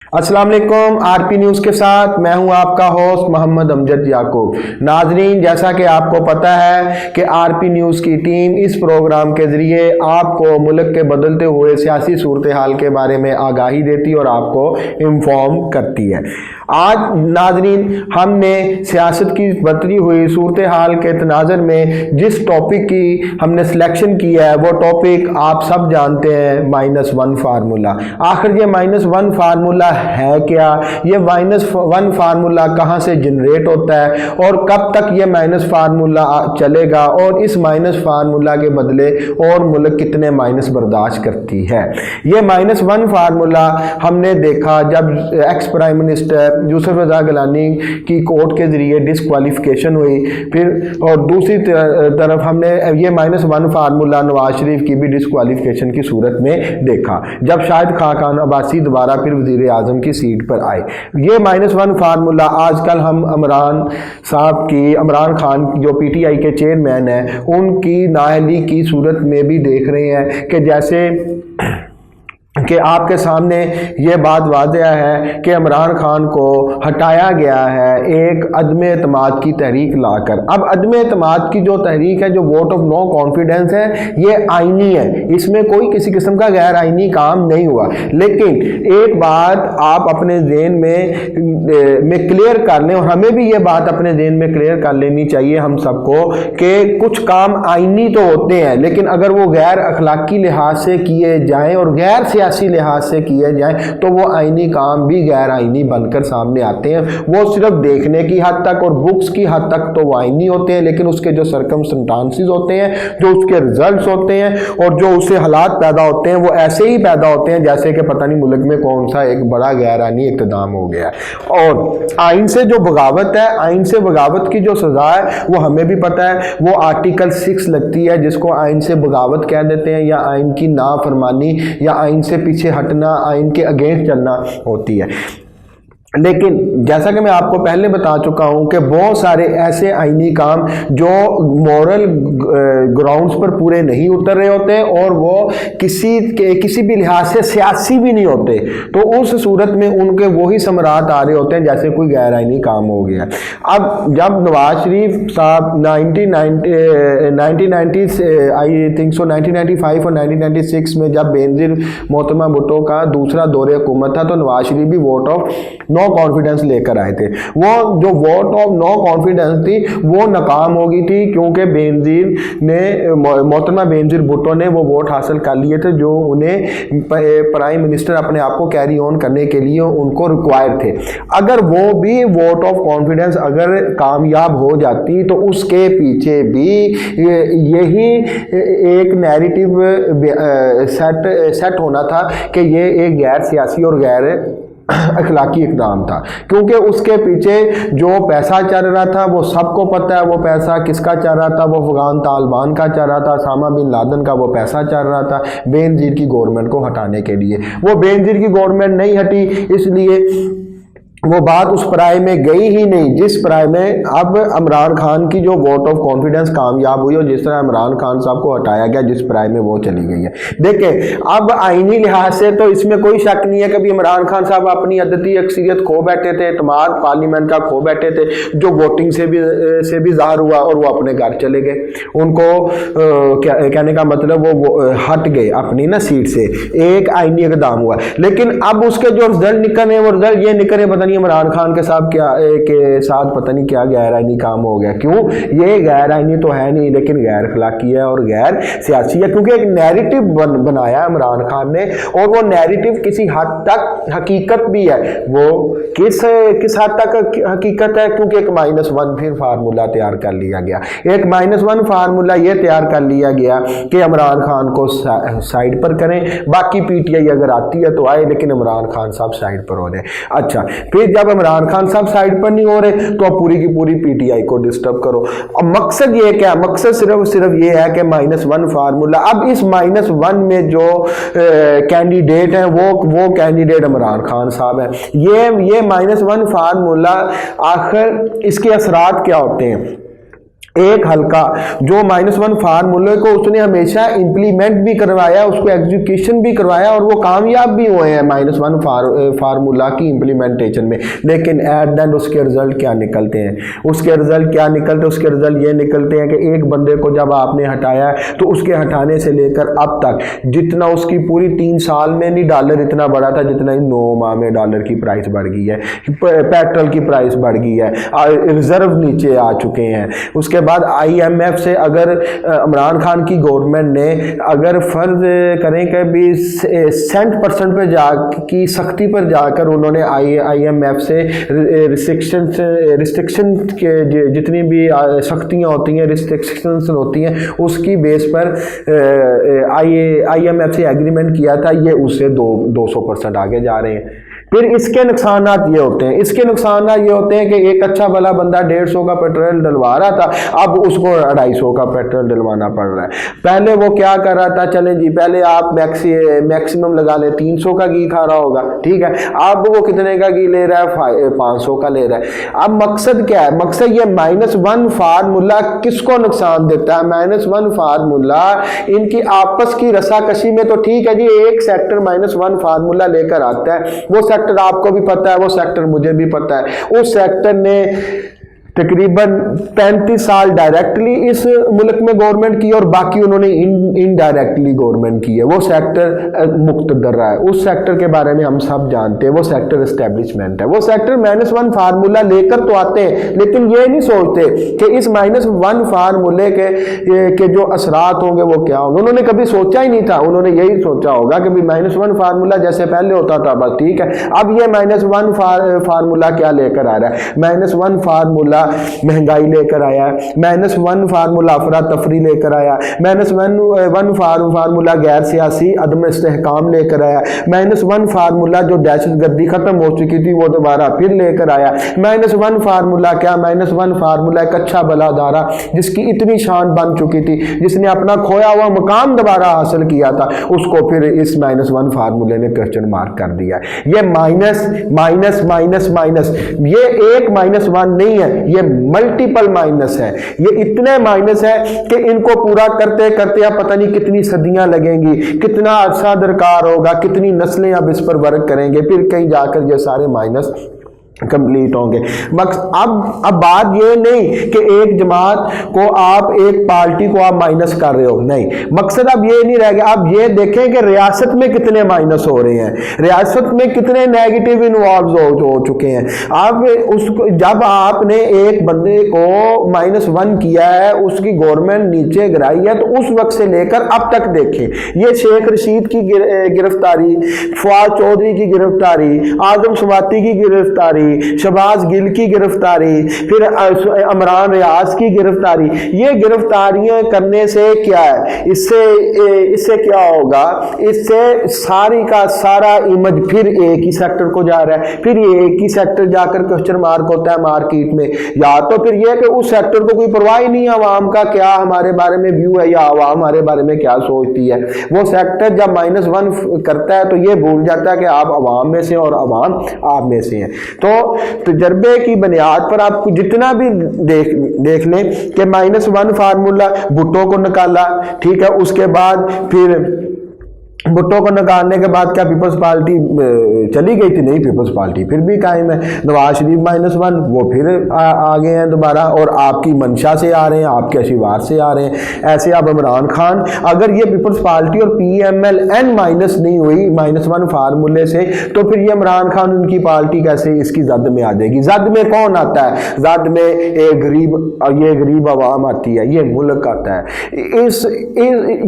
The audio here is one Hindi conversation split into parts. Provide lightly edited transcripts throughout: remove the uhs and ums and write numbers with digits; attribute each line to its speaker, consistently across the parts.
Speaker 1: अस्सलाम वालेकुम। आरपी न्यूज़ के साथ मैं हूं आपका होस्ट मोहम्मद अमजद याकूब। नाजरीन, जैसा कि आपको पता है कि आरपी न्यूज़ की टीम इस प्रोग्राम के ज़रिए आपको मुल्क के बदलते हुए सियासी सूरत हाल के बारे में आगाही देती और आपको इन्फॉर्म करती है। आज नाजरीन, हमने सियासत की बदलती हुई सूरत हाल के तनाज़र में जिस टॉपिक की हमने सिलेक्शन किया है वो टॉपिक आप सब जानते हैं, -1 फार्मूला। आखिर ये -1 फार्मूला है क्या? ये -1 फार्मूला कहाँ से जनरेट होता है और कब तक ये माइनस फार्मूला चलेगा और इस माइनस फार्मूला के बदले और मुल्क कितने माइनस बर्दाश्त करती है। ये -1 फार्मूला हमने देखा जब एक्स प्राइम मिनिस्टर यूसुफ रज़ा गिलानी की कोर्ट के जरिए डिसक्वालिफिकेशन हुई, फिर और दूसरी तरफ हमने ये -1 फार्मूला नवाज शरीफ की भी डिसक्वालिफिकेशन की सूरत में देखा जब शाहिद खान अब्बासी दोबारा फिर वज़ीर आज़म की सीट पर आए। ये -1 फार्मूला आजकल हम इमरान खान जो पीटीआई के चेयरमैन हैं उनकी नाअहली की सूरत में भी देख रहे हैं कि जैसे कि आपके सामने ये बात वाज़ेह है कि इमरान खान को हटाया गया है एक अदम एतमाद की तहरीक लाकर। अब अदम एतमाद की जो तहरीक है, जो वोट ऑफ नो कॉन्फिडेंस है, ये आइनी है, इसमें कोई किसी किस्म का गैर आइनी काम नहीं हुआ। लेकिन एक बात आप अपने ज़हन में क्लियर कर लें और हमें भी ये बात अपने ज़हन में क्लियर कर लेनी चाहिए हम सबको कि कुछ काम आइनी तो होते हैं, लेकिन अगर वो गैर अखलाकी लिहाज से किए जाएँ और गैर सियासी लिहाज से किए जाए तो वो आईनी काम भी गैर आईनी बनकर सामने आते हैं। वो सिर्फ देखने की हद तक और बुक्स की हद तक तो वो आईनी होते हैं, लेकिन उसके जो सर्कमस्टेंसेस होते हैं, जो उसके रिजल्ट्स होते हैं और जो उससे हालात पैदा होते हैं वो ऐसे ही पैदा होते हैं जैसे कि पता नहीं मुल्क में कौन सा एक बड़ा गैर आईनी इक़्तिदाम हो गया। और आइन से जो बगावत है, आइन से बगावत की जो सज़ा है वो हमें भी पता है, वो आर्टिकल 6 लगती है जिसको आइन से बगावत कह देते हैं या आइन की नाफरमानी या आइन से पीछे हटना, आइन के अगेंस्ट चलना होती है। लेकिन जैसा कि मैं आपको पहले बता चुका हूं कि बहुत सारे ऐसे आईनी काम जो मॉरल ग्राउंड्स पर पूरे नहीं उतर रहे होते और वो किसी भी लिहाज से सियासी भी नहीं होते, तो उस सूरत में उनके वही समरात आ रहे होते हैं जैसे कोई गैर आईनी काम हो गया। अब जब नवाज शरीफ साहब 1995 और 1996 में जब बेनज़ीर मोहतरमा भुट्टो का दूसरा दौरे हुकूमत था तो नवाज शरीफ भी वोट ऑफ नो कॉन्फिडेंस लेकर आए थे। वो जो वोट ऑफ नो कॉन्फिडेंस थी वो नाकाम हो गई थी क्योंकि मोहतरमा बेनज़ीर भुट्टो ने वो वोट हासिल कर लिए थे जो उन्हें प्राइम मिनिस्टर अपने आप को कैरी ऑन करने के लिए उनको रिक्वायर थे। अगर वो भी वोट ऑफ कॉन्फिडेंस अगर कामयाब हो जाती तो उसके पीछे भी यही एक नैरेटिव सेट होना था कि ये एक गैर सियासी और गैर अखलाकी इक़दाम था, क्योंकि उसके पीछे जो पैसा चल रहा था वो सबको पता है। वो पैसा किसका चल रहा था? वो अफगान तालिबान का चल रहा था, उसामा बिन लादेन का वो पैसा चल रहा था बेनज़ीर की गवर्नमेंट को हटाने के लिए। वो बेनज़ीर की गवर्नमेंट नहीं हटी, इसलिए वो बात उस पराए में गई ही नहीं जिस पराए में अब इमरान खान की जो वोट ऑफ कॉन्फिडेंस कामयाब हुई और जिस तरह इमरान खान साहब को हटाया गया जिस पराए में वो चली गई है। देखें, अब आईनी लिहाज से तो इसमें कोई शक नहीं है कि इमरान खान साहब अपनी अदती अक्सरियत खो बैठे थे, एतमाद पार्लियामेंट का खो बैठे थे, जो वोटिंग से भी ज़ाहिर हुआ और वो अपने घर चले गए। उनको कहने का मतलब वो हट गए अपनी ना सीट से, एक आईनी इक़दाम हुआ। लेकिन अब उसके जो रिजल्ट निकले वो रिजल्ट ये निकले पता इमरान खान के साथ पता नहीं क्या गैर आईनी काम हो गया। क्यों? ये गैर आईनी तो है नहीं, लेकिन गैर अखलाकी है और गैर सियासी है, क्योंकि एक नैरेटिव बनाया इमरान खान ने और वो नैरेटिव किसी हद तक हकीकत भी है। वो किस हद तक हकीकत है? क्योंकि एक -1 फिर फार्मूला तैयार कर लिया गया। एक -1 फार्मूला ये तैयार कर लिया गया कि इमरान खान को साइड पर करें, बाकी पीटीआई अगर आती है तो आए, लेकिन इमरान खान साहब साइड पर हो जाए। अच्छा, फिर जब इमरान खान साहब साइड पर नहीं हो रहे तो पूरी की पूरी पीटीआई को डिस्टर्ब करो। अब मकसद ये क्या? मकसद सिर्फ ये है कि -1 फार्मूला। अब इस -1 में जो कैंडिडेट हैं वो कैंडिडेट इमरान खान साहब है। ये -1 फार्मूला आखिर इसके असरात क्या होते हैं? एक हल्का जो -1 फार्मूले को उसने हमेशा इंप्लीमेंट भी करवाया, उसको एग्जीक्यूशन भी करवाया और वो कामयाब भी हुए हैं -1 फार्मूला की इंप्लीमेंटेशन में। लेकिन एट द एंड उसके रिजल्ट क्या निकलते हैं? उसके रिजल्ट क्या निकलते हैं? उसके रिजल्ट ये निकलते हैं कि एक बंदे को जब आपने हटाया तो उसके हटाने से लेकर अब तक जितना उसकी पूरी 3 साल में नहीं डॉलर इतना बढ़ा था जितना इन 9 माह में डॉलर की प्राइस बढ़ गई है, पेट्रोल की प्राइस बढ़ गई है, रिजर्व नीचे आ चुके हैं। उसके बाद IMF से अगर इमरान खान की गवर्नमेंट ने अगर फर्ज करें कि भी सेंट परसेंट पे जा की सख्ती पर जाकर उन्होंने IMF से रिस्ट्रिक्शन के जितनी भी सख्तियाँ होती हैं, रिस्ट्रिक्शंस होती हैं, उसकी बेस पर IMF से एग्रीमेंट किया था, ये उससे 200% आगे जा रहे हैं। फिर इसके नुकसानात ये होते हैं, इसके नुकसानात ये होते हैं कि एक अच्छा भला बंदा 150 का पेट्रोल डलवा रहा था, अब उसको 250 का पेट्रोल डलवाना पड़ रहा है। पहले वो क्या कर रहा था, चलें जी पहले आप मैक्सिमम लगा ले 300 का घी खा रहा होगा, ठीक है, अब वो कितने का घी ले रहा है? 500 का ले रहा है। अब मकसद क्या है? मकसद ये -1 फार्मूला किसको नुकसान देता है? -1 फार्मूला इनकी आपस की रसाकशी में तो ठीक है जी, एक सेक्टर -1 फार्मूला लेकर आता है, वो सेक्टर आपको भी पता है, वो सेक्टर मुझे भी पता है। उस सेक्टर ने तकरीबन 35 साल डायरेक्टली इस मुल्क में गवर्नमेंट की और बाकी उन्होंने इनडायरेक्टली गवर्नमेंट की है। वो सेक्टर मुक्तदर रहा है, उस सेक्टर के बारे में हम सब जानते हैं, वो सेक्टर एस्टेब्लिशमेंट है। वो सेक्टर -1 फार्मूला लेकर तो आते हैं, लेकिन ये नहीं सोचते कि इस -1 फार्मूले के जो असरात होंगे वो क्या होंगे। उन्होंने कभी सोचा ही नहीं था, उन्होंने यही सोचा होगा कि -1 फार्मूला जैसे पहले होता था बस ठीक है। अब ये -1 फार्मूला क्या लेकर आ रहा है? -1 फार्मूला महंगाई लेकर आया, -1 फार्मूला अफरा तफरी लेकर आया, -1 फार्मूला गैर सियासी अदम इस्तेहकाम लेकर आया, -1 फार्मूला जो दहशतगर्दी खत्म हो चुकी थी वो दोबारा फिर लेकर आया, -1 फार्मूला क्या, -1 फार्मूला एक अच्छा भला दारा जिसकी इतनी शान बन चुकी थी, जिसने अपना खोया हुआ मुकाम दोबारा हासिल किया था, उसको फिर इस -1 फार्मूले ने क्वेश्चन मार्क कर दिया। ये माइनस माइनस माइनस माइनस, ये एक -1 नहीं है, ये मल्टीपल माइनस है। ये इतने माइनस है कि इनको पूरा करते करते अब पता नहीं कितनी सदियां लगेंगी, कितना अरसा दरकार होगा, कितनी नस्लें अब इस पर वर्क करेंगे, फिर कहीं जाकर ये सारे माइनस कंप्लीट होंगे। अब बात ये नहीं कि एक जमात को आप, एक पार्टी को आप माइनस कर रहे हो, नहीं, मकसद अब ये नहीं रह गया। आप ये देखें कि रियासत में कितने माइनस हो रहे हैं, रियासत में कितने नेगेटिव इन्वॉल्व हो चुके हैं। आप उसको जब आपने एक बंदे को -1 किया है, उसकी गवर्नमेंट नीचे गिराई है, तो उस वक्त से लेकर अब तक देखें, ये शेख रशीद की गिरफ्तारी, फवाद चौधरी की गिरफ्तारी, आजम स्वाति की गिरफ्तारी, शहबाज गिल की गिरफ्तारी, फिर इमरान रियाज की गिरफ्तारी, ये गिरफ्तारियां करने से क्या है? इससे क्या होगा? इससे सारी का सारा इमेज फिर एक ही सेक्टर को जा रहा है, फिर ये एक ही सेक्टर जाकर क्वेश्चन मार्क होता है मार्केट में। या तो फिर यह कि उस सेक्टर को कोई परवाह ही नहीं है अवाम का क्या हमारे बारे में व्यू है, या अवाम हमारे बारे में क्या सोचती है। वो सेक्टर जब -1 करता है तो ये भूल जाता है कि आप अवाम में से और अवाम आप में से हैं। तो तजर्बे की बुनियाद पर आप जितना भी देख लें कि -1 फार्मूला भुट्टो को निकाला, ठीक है, उसके बाद फिर भुट्टो को निकालने के बाद क्या पीपल्स पार्टी चली गई थी? नहीं, पीपल्स पार्टी फिर भी कायम है। नवाज शरीफ -1 वो फिर आ गए हैं दोबारा, और आपकी मंशा से आ रहे हैं, आपके अशिवार से आ रहे हैं। ऐसे अब इमरान खान, अगर ये पीपल्स पार्टी और PMLN माइनस नहीं हुई -1 फार्मूले से, तो फिर ये इमरान खान उनकी पार्टी कैसे इसकी जद में आ जाएगी? जद में कौन आता है? जद में एक गरीब अवाम आती है, ये मुल्क आता है,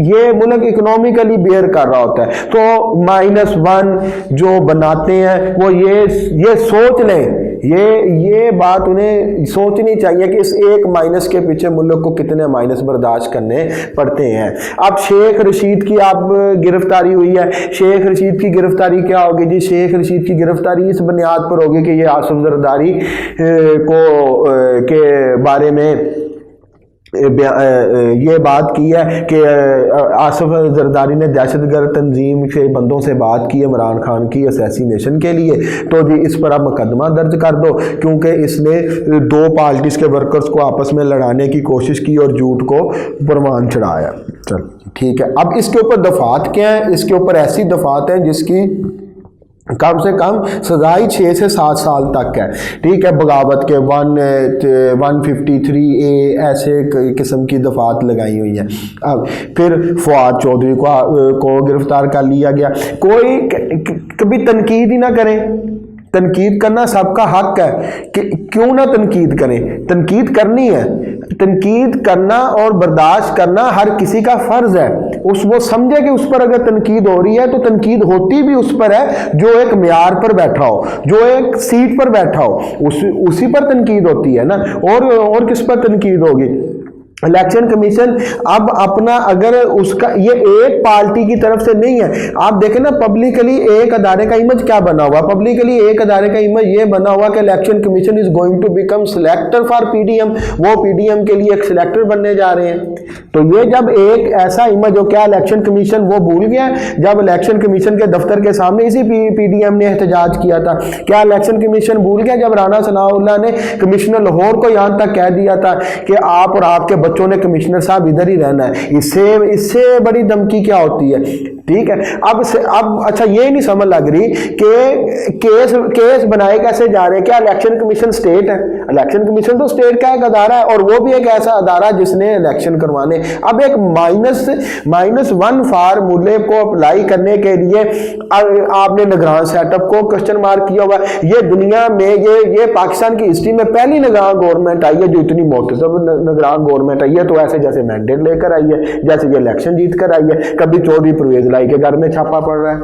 Speaker 1: ये मुल्क इकोनॉमिकली बेयर कर रहा होता है। तो -1 जो बनाते हैं वो ये सोच लें, ये बात उन्हें सोचनी चाहिए कि इस एक माइनस के पीछे मुल्क को कितने माइनस बर्दाश्त करने पड़ते हैं। अब शेख रशीद की अब गिरफ्तारी हुई है, शेख रशीद की गिरफ्तारी क्या होगी जी? शेख रशीद की गिरफ्तारी इस बुनियाद पर होगी कि ये आसिफ जरदारी के बारे में ये बात की है कि आसिफ जरदारी ने दहशतगर्द तंजीम के बंदों से बात की इमरान खान की असैसिनेशन के लिए, तो जी इस पर अब मुकदमा दर्ज कर दो, क्योंकि इसने दो पार्टीज के वर्कर्स को आपस में लड़ाने की कोशिश की और झूठ को परवान चढ़ाया। चल ठीक है, अब इसके ऊपर दफात क्या है? इसके ऊपर ऐसी दफात है जिसकी कम से कम सजाई 6 से 7 साल तक है। ठीक है, बगावत के 153A ऐसे किस्म की दफात लगाई हुई है। अब फिर फवाद चौधरी को गिरफ्तार कर लिया गया। कोई कभी तनकीद ही ना करें। तनकीद करना सबका हक है कि क्यों ना तनकीद करें, तनकीद करनी है। तनकीद करना और बर्दाश्त करना हर किसी का फर्ज है। वो समझे कि उस पर अगर तनकीद हो रही है तो तनकीद होती भी उस पर है जो एक म्यार पर बैठा हो, जो एक सीट पर बैठा हो, उसी पर तनकीद होती है ना। और किस पर तनकीद होगी? इलेक्शन कमीशन अब अपना, अगर उसका ये एक पार्टी की तरफ से नहीं है। आप देखें ना, पब्लिकली एक अदारे का इमेज क्या बना हुआ? पब्लिकली एक अदारे का इमेज ये बना हुआ कि election commission is going to become selector for PDM, वो पीडीएम के लिए एक सिलेक्टर बनने जा रहे हैं। तो ये जब एक ऐसा इमेज हो, क्या इलेक्शन कमीशन वो भूल गया जब इलेक्शन कमीशन के दफ्तर के सामने इसी पीडीएम ने एहतजाज किया था? क्या इलेक्शन कमीशन भूल गया जब राना सनाउल्लाह ने कमिश्नर लाहौर को यहां तक कह दिया था कि आप और आपके बच्चों ने कमिश्नर साहब इधर ही रहना है? इससे बड़ी धमकी क्या होती है? ठीक है, अब अच्छा ये नहीं समझ लग रही कि केस बनाए कैसे जा रहे हैं। क्या इलेक्शन कमीशन स्टेट है? इलेक्शन कमीशन तो स्टेट का एक अदारा है और वो भी एक ऐसा अदारा जिसने इलेक्शन करवाने। अब एक -1 फार्मूले को अप्लाई करने के लिए आपने निगरान सेटअप को क्वेश्चन मार्क किया हुआ। ये दुनिया में ये पाकिस्तान की हिस्ट्री में पहली निगरान गवर्नमेंट आई है जो इतनी मोहतसब निगरान गवर्नमेंट आई है। तो ऐसे जैसे मैंडेट लेकर आई है, जैसे ये इलेक्शन जीत कर आई है। कभी चौधरी परवेज लाई के घर में छापा पड़ रहा है,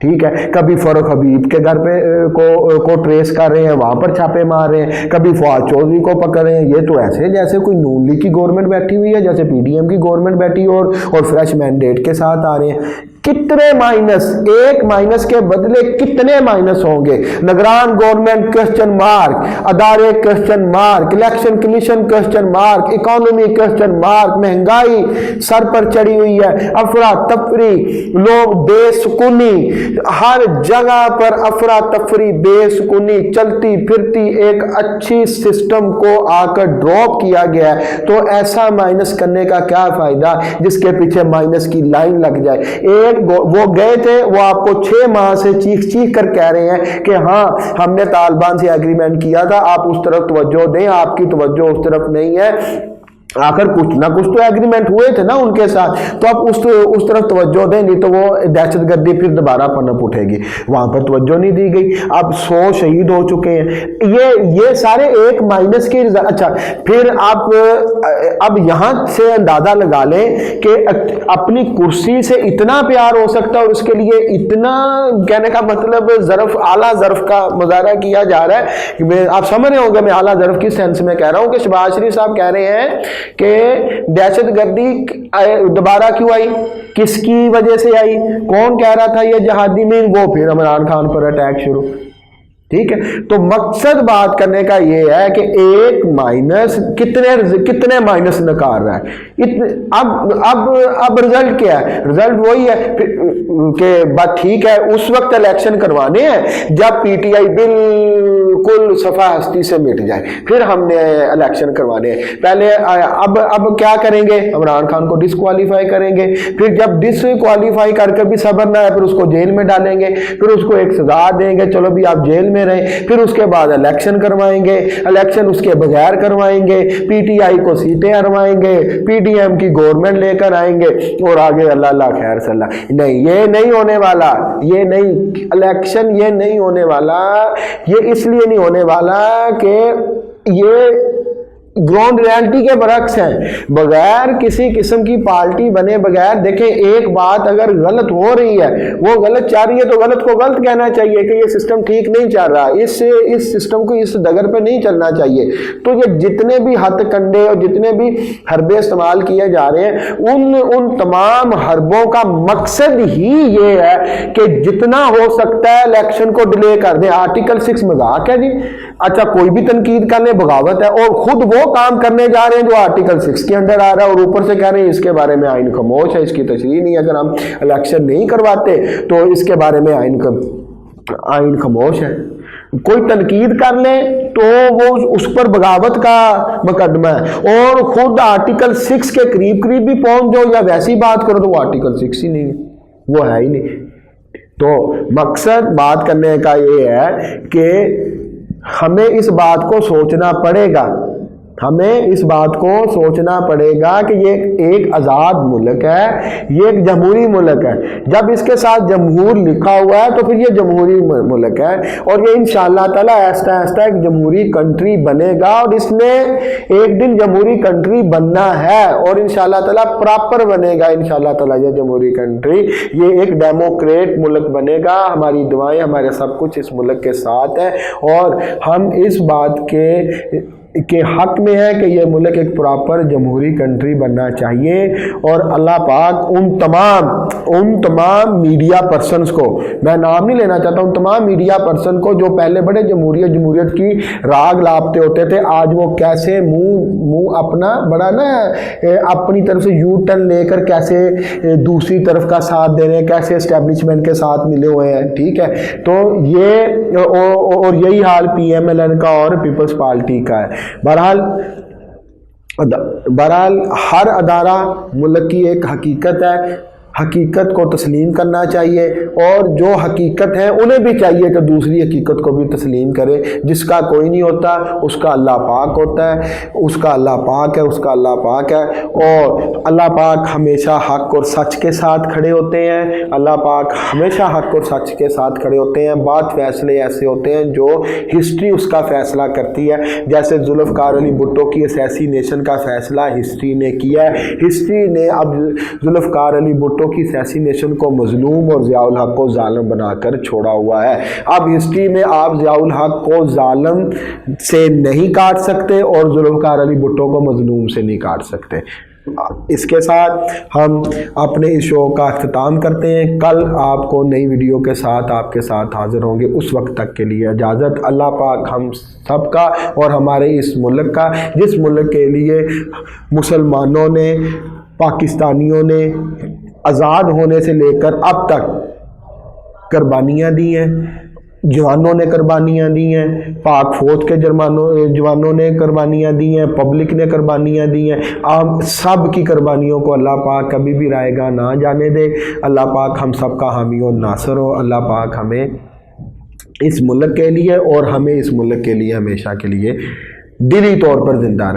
Speaker 1: ठीक है, कभी फरूख हबीब के घर पे को ट्रेस कर रहे हैं, वहां पर छापे मार रहे हैं, कभी फवाद चौधरी को पकड़ रहे हैं। ये तो ऐसे जैसे कोई नून लीग की गवर्नमेंट बैठी हुई है, जैसे पीडीएम की गवर्नमेंट बैठी और फ्रेश मैंडेट के साथ आ रहे हैं। कितने माइनस, एक माइनस के बदले कितने माइनस होंगे? निगरान गवर्नमेंट क्वेश्चन मार्क, अदारे question mark, election commission question mark, economy question mark, महंगाई सर पर चढ़ी हुई है, अफरा तफरी, लोग बेसुकूनी, हर जगह पर अफरा तफरी, बेसुकूनी, चलती फिरती एक अच्छी सिस्टम को आकर ड्रॉप किया गया है। तो ऐसा माइनस करने का क्या फायदा जिसके पीछे माइनस की लाइन लग जाए। वो गए थे, वो आपको 6 माह से चीख कर कह रहे हैं कि हाँ हमने तालिबान से एग्रीमेंट किया था, आप उस तरफ तवज्जो दें, आपकी तवज्जो उस तरफ नहीं है। आखिर कुछ ना कुछ तो एग्रीमेंट हुए थे ना उनके साथ, तो आप उस तरफ तवज्जो दें, नहीं तो वो दहशतगर्दी फिर दोबारा पनप उठेगी। वहां पर तवज्जो नहीं दी गई। अब 100 शहीद हो चुके हैं। ये सारे एक माइनस के। अच्छा, फिर आप अब यहां से अंदाजा लगा लें कि अपनी कुर्सी से इतना प्यार हो सकता है और उसके लिए इतना, कहने का मतलब ज़र्फ, आला ज़र्फ का मुजाहरा किया जा रहा है। आप समझ रहे होंगे मैं आला ज़र्फ किस सेंस में कह रहा हूं कि शहबाज शरीफ साहब कह रहे हैं कि दहशतगर्दी दोबारा क्यों आई, किसकी वजह से आई, कौन कह रहा था ये जहादी में, वो फिर इमरान खान पर अटैक शुरू। ठीक है, तो मकसद बात करने का ये है कि एक माइनस कितने माइनस नकार रहा है। अब रिजल्ट क्या है? रिजल्ट वही है कि बात ठीक है, उस वक्त इलेक्शन करवाने हैं जब पीटीआई बिल्कुल सफा हस्ती से मिट जाए, फिर हमने इलेक्शन करवाने हैं। पहले अब क्या करेंगे? इमरान खान को डिस्क्वालीफाई करेंगे, फिर जब डिस्क्वालीफाई करके भी सबर ना है फिर उसको जेल में डालेंगे, फिर उसको एक सजा देंगे, चलो भी आप जेल में रहे, फिर उसके बाद इलेक्शन करवाएंगे, इलेक्शन उसके बगैर करवाएंगे, पीटीआई को सीटें हरवाएंगे, पीडीएम की गवर्नमेंट लेकर आएंगे और आगे अल्लाह अल्लाह खैर सल्ला। नहीं, ये नहीं होने वाला, ये नहीं, इलेक्शन ये नहीं होने वाला। ये इसलिए नहीं होने वाला कि ये ग्राउंड रियलिटी के बरक्स हैं। बगैर किसी किस्म की पार्टी बने बगैर, देखें, एक बात अगर गलत हो रही है, वो गलत चाह रही है तो गलत को गलत कहना चाहिए कि ये सिस्टम ठीक नहीं चल रहा, इस सिस्टम को इस डगर पे नहीं चलना चाहिए। तो ये जितने भी हथकंडे और जितने भी हरबे इस्तेमाल किए जा रहे हैं, उन तमाम हरबों का मकसद ही ये है कि जितना हो सकता है इलेक्शन को डिले कर दें। आर्टिकल 6 मजाक है जी। अच्छा, कोई भी तनकीद करने बगावत है, और खुद वो काम करने जा रहे हैं जो आर्टिकल 6 के अंडर आ रहा है, और ऊपर से कह रहे हैं इसके बारे में आइन खामोश है, इसकी तशरीह नहीं, अगर हम इलेक्शन नहीं करवाते तो इसके बारे में आइन खामोश है। कोई तनकीद कर ले तो वो उस पर बगावत का मुकदमा है, और खुद आर्टिकल 6 के करीब करीब भी पहुंच जाओ या वैसी बात करो तो वो आर्टिकल 6 ही नहीं है, वो है ही नहीं। तो मकसद बात करने का ये है कि हमें इस बात को सोचना पड़ेगा, हमें इस बात को सोचना पड़ेगा कि ये एक आज़ाद मुल्क है, ये एक जमहूरी मुल्क है। जब इसके साथ जमहूर लिखा हुआ है तो फिर ये जमहूरी मुल्क है, और ये इंशाअल्लाह ताला ऐसा ऐसा एक जमहूरी कंट्री बनेगा, और इसने एक दिन जमहूरी कंट्री बनना है, और इंशाअल्लाह ताला प्रॉपर बनेगा इंशाअल्लाह ताला ये जमहूरी कंट्री, ये एक डेमोक्रेट मुल्क बनेगा। हमारी दुआएं, हमारे सब कुछ इस मुल्क के साथ है, और हम इस बात के हक में है कि यह मुल्क एक प्रॉपर जमहूरी कंट्री बनना चाहिए। और अल्लाह पाक उन तमाम मीडिया पर्सनस को, मैं नाम नहीं लेना चाहता, उन तमाम मीडिया पर्सन को जो पहले बड़े जमहूरियत की राग लापते होते थे, आज वो कैसे मुंह अपना बड़ा ना अपनी तरफ से यू टर्न लेकर कैसे दूसरी तरफ का साथ दे रहे हैं, कैसे एस्टेब्लिशमेंट के साथ मिले हुए हैं। ठीक है, तो ये और यही हाल PMLN का और पीपल्स पार्टी का है। बहरहाल हर अदारा मुल्क की एक हकीकत है, हकीकत को तस्लीम करना चाहिए, और जो हकीकत है उन्हें भी चाहिए कि दूसरी हकीकत को भी तस्लीम करे। जिसका कोई नहीं होता उसका अल्लाह पाक होता है, उसका अल्लाह पाक है, उसका अल्लाह पाक है, और अल्लाह पाक हमेशा हक और सच के साथ खड़े होते हैं। अल्लाह पाक हमेशा हक और सच के साथ खड़े होते हैं। बात फैसले ऐसे होते हैं जो हिस्ट्री उसका फैसला करती है, जैसे जुल्फ़िकार अली भुट्टो की असैसिनेशन का फैसला हिस्ट्री ने किया है। हिस्ट्री ने अब जुल्फ़िकार अली भुट्टो की असैसिनेशन को मजलूम और ज़ियाउल हक को जालिम बनाकर छोड़ा हुआ है। अब हिस्ट्री में आप ज़ियाउल हक को जालिम से नहीं काट सकते और जुल्फ़िकार अली भुट्टो को मजलूम से नहीं काट सकते। इसके साथ हम अपने इस शो का अख्ताम करते हैं। कल आपको नई वीडियो के साथ आपके साथ हाजिर होंगे। उस वक्त तक के लिए इजाज़त। अल्लाह पाक हम सबका और हमारे इस मुल्क का, जिस मुल्क के लिए मुसलमानों ने, पाकिस्तानियों ने आज़ाद होने से लेकर अब तक कुर्बानियाँ दी हैं, जवानों ने कुर्बानियाँ दी हैं, पाक फौज के जवानों ने कुर्बानियाँ दी हैं, पब्लिक ने कुर्बानियाँ दी हैं। आप सब की कुर्बानियों को अल्लाह पाक कभी भी रायगा ना जाने दे। अल्लाह पाक हम सब का हामी और नासर हो। अल्लाह पाक हमें इस मुल्क के लिए और हमें इस मुल्क के लिए हमेशा के लिए दिली तौर पर जिंदा रखे।